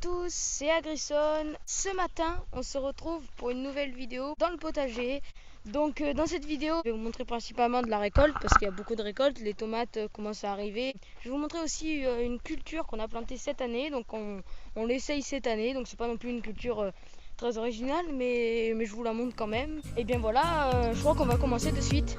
tous, c'est Agrisson. Ce matin, on se retrouve pour une nouvelle vidéo dans le potager. Donc dans cette vidéo, je vais vous montrer principalement de la récolte parce qu'il y a beaucoup de récoltes. Les tomates commencent à arriver. Je vais vous montrer aussi une culture qu'on a plantée cette année. Donc on l'essaye cette année. Donc c'est pas non plus une culture très originale, mais je vous la montre quand même. Et bien voilà, je crois qu'on va commencer de suite.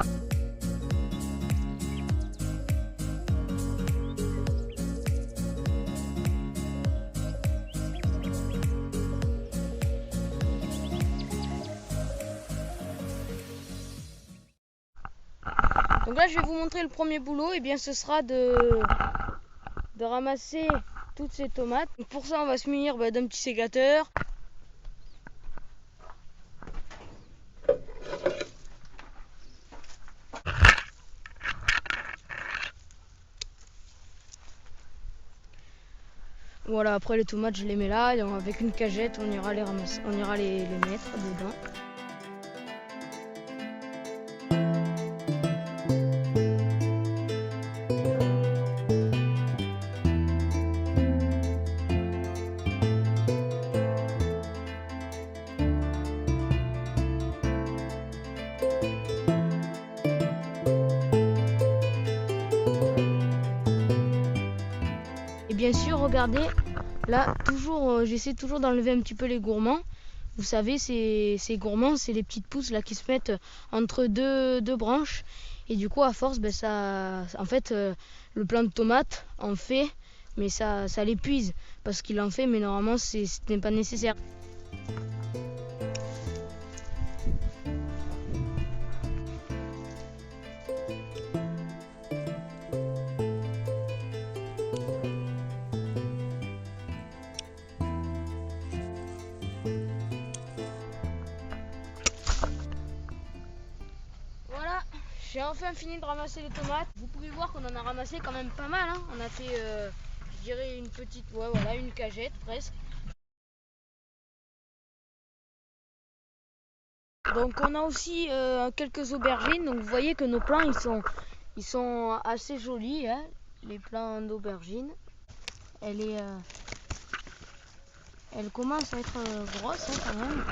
Donc là je vais vous montrer le premier boulot, et bien ce sera de ramasser toutes ces tomates. Donc pour ça on va se munir d'un petit sécateur. Voilà, après les tomates je les mets là et avec une cagette on ira les ramasser, on ira les mettre dedans. Et bien sûr, regardez, là, toujours, j'essaie toujours d'enlever un petit peu les gourmands. Vous savez, ces gourmands, c'est les petites pousses là qui se mettent entre deux branches. Et du coup, à force, en fait, le plant de tomates en fait, mais ça l'épuise parce qu'il en fait, mais normalement, ce n'est pas nécessaire. Voilà, j'ai enfin fini de ramasser les tomates. Vous pouvez voir qu'on en a ramassé quand même pas mal, hein. On a fait, je dirais, une petite, ouais, voilà, une cagette presque. Donc on a aussi quelques aubergines. Donc vous voyez que nos plants ils sont assez jolis, hein, les plants d'aubergines. Elle commence à être grosse, hein, quand même.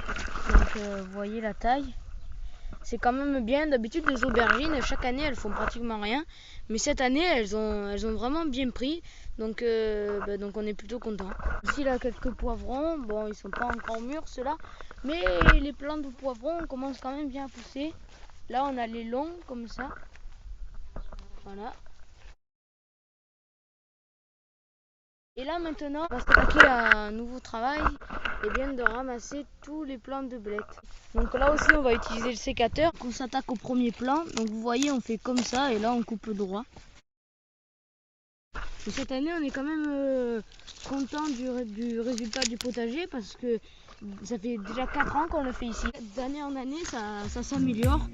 Donc vous voyez la taille. C'est quand même bien. D'habitude les aubergines chaque année elles font pratiquement rien, mais cette année elles ont vraiment bien pris. Donc donc on est plutôt content. Ici là quelques poivrons. Bon, ils sont pas encore mûrs ceux-là, mais les plants de poivrons commencent quand même bien à pousser. Là on a les longs comme ça. Voilà. Et là maintenant, on va s'attaquer à un nouveau travail, et bien de ramasser tous les plants de blettes. Donc là aussi on va utiliser le sécateur. On s'attaque au premier plant. Donc vous voyez, on fait comme ça et là on coupe droit. Et cette année on est quand même content du résultat du potager parce que ça fait déjà 4 ans qu'on le fait ici. D'année en année ça s'améliore.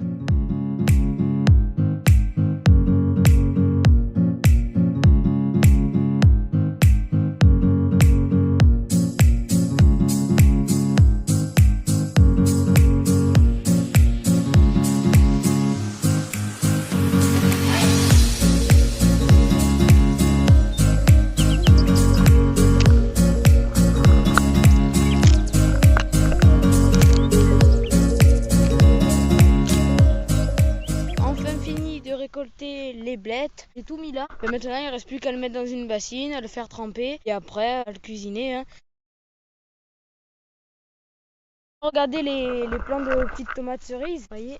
Récolter les blettes, j'ai tout mis là. Et maintenant il ne reste plus qu'à le mettre dans une bassine, à le faire tremper et après à le cuisiner, hein. Regardez les plants de petites tomates cerises, vous voyez.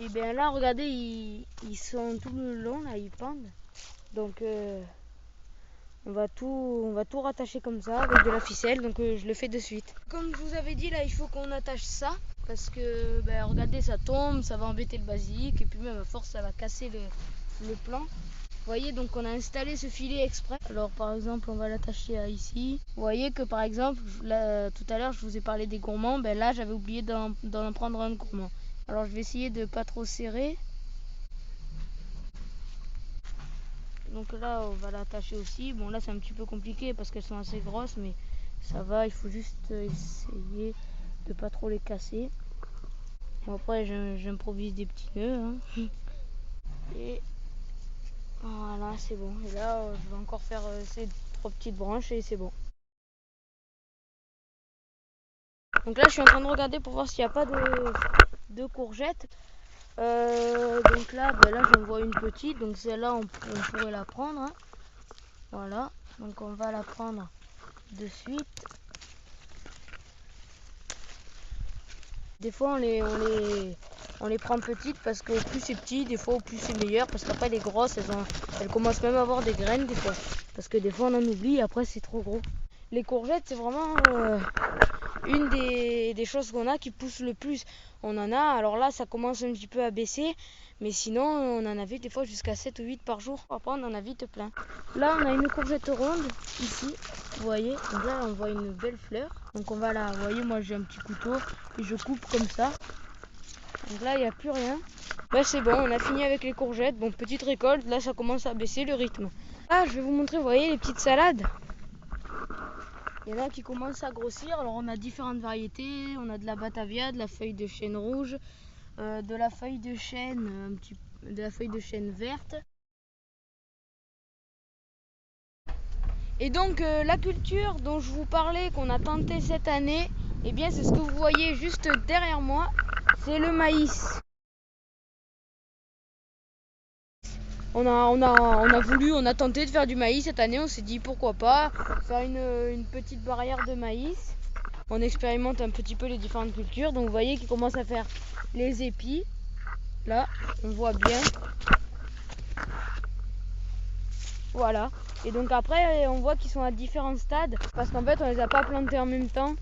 Et bien là regardez, ils sont tout le long là, ils pendent. Donc on va tout rattacher comme ça avec de la ficelle. Donc je le fais de suite. Comme je vous avais dit, là il faut qu'on attache ça parce que regardez, ça tombe, ça va embêter le basilic et puis même à force ça va casser le plant. Vous voyez, donc on a installé ce filet exprès. Alors par exemple on va l'attacher à ici. Vous voyez que par exemple là, tout à l'heure je vous ai parlé des gourmands. Là j'avais oublié d'en prendre un gourmand. Alors je vais essayer de pas trop serrer. Donc là on va l'attacher aussi. Bon là c'est un petit peu compliqué parce qu'elles sont assez grosses, mais ça va, il faut juste essayer de pas trop les casser. Bon, après j'improvise des petits nœuds, hein. Et voilà, c'est bon. Et là je vais encore faire ces 3 petites branches et c'est bon. Donc là je suis en train de regarder pour voir s'il n'y a pas de courgettes. Donc là, là j'en vois une petite, donc celle-là on pourrait la prendre, hein. Voilà, donc on va la prendre de suite. Des fois on les prend petites parce que plus c'est petit, des fois plus c'est meilleur, parce qu'après les grosses elles commencent même à avoir des graines des fois, parce que des fois on en oublie et après c'est trop gros. Les courgettes c'est vraiment une des choses qu'on a qui pousse le plus. On en a, alors là ça commence un petit peu à baisser, mais sinon on en avait des fois jusqu'à 7 ou 8 par jour. Après on en a vite plein. Là on a une courgette ronde ici, vous voyez, donc là on voit une belle fleur. Donc on va vous voyez, moi j'ai un petit couteau et je coupe comme ça. Donc là il n'y a plus rien. Là c'est bon, on a fini avec les courgettes. Bon, petite récolte, là ça commence à baisser le rythme. Là je vais vous montrer, vous voyez les petites salades. Il y en a qui commencent à grossir. Alors on a différentes variétés. On a de la batavia, de la feuille de chêne rouge, de la feuille de chêne, de la feuille de chêne verte. Et donc la culture dont je vous parlais, qu'on a tenté cette année, eh bien c'est ce que vous voyez juste derrière moi, c'est le maïs. On a tenté de faire du maïs cette année. On s'est dit pourquoi pas faire une petite barrière de maïs. On expérimente un petit peu les différentes cultures. Donc vous voyez qu'ils commencent à faire les épis. Là, on voit bien. Voilà. Et donc après, on voit qu'ils sont à différents stades. Parce qu'en fait, on les a pas plantés en même temps.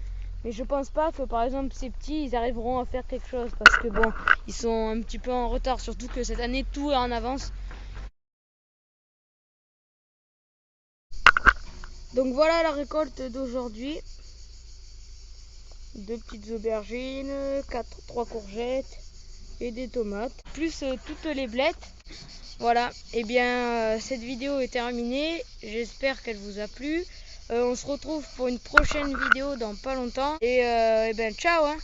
Mais je pense pas que par exemple ces petits, ils arriveront à faire quelque chose. Parce que bon, ils sont un petit peu en retard. Surtout que cette année, tout est en avance. Donc voilà la récolte d'aujourd'hui. 2 petites aubergines, 3 courgettes et des tomates, plus toutes les blettes. Voilà, et bien cette vidéo est terminée, j'espère qu'elle vous a plu. On se retrouve pour une prochaine vidéo dans pas longtemps. Et ben ciao hein.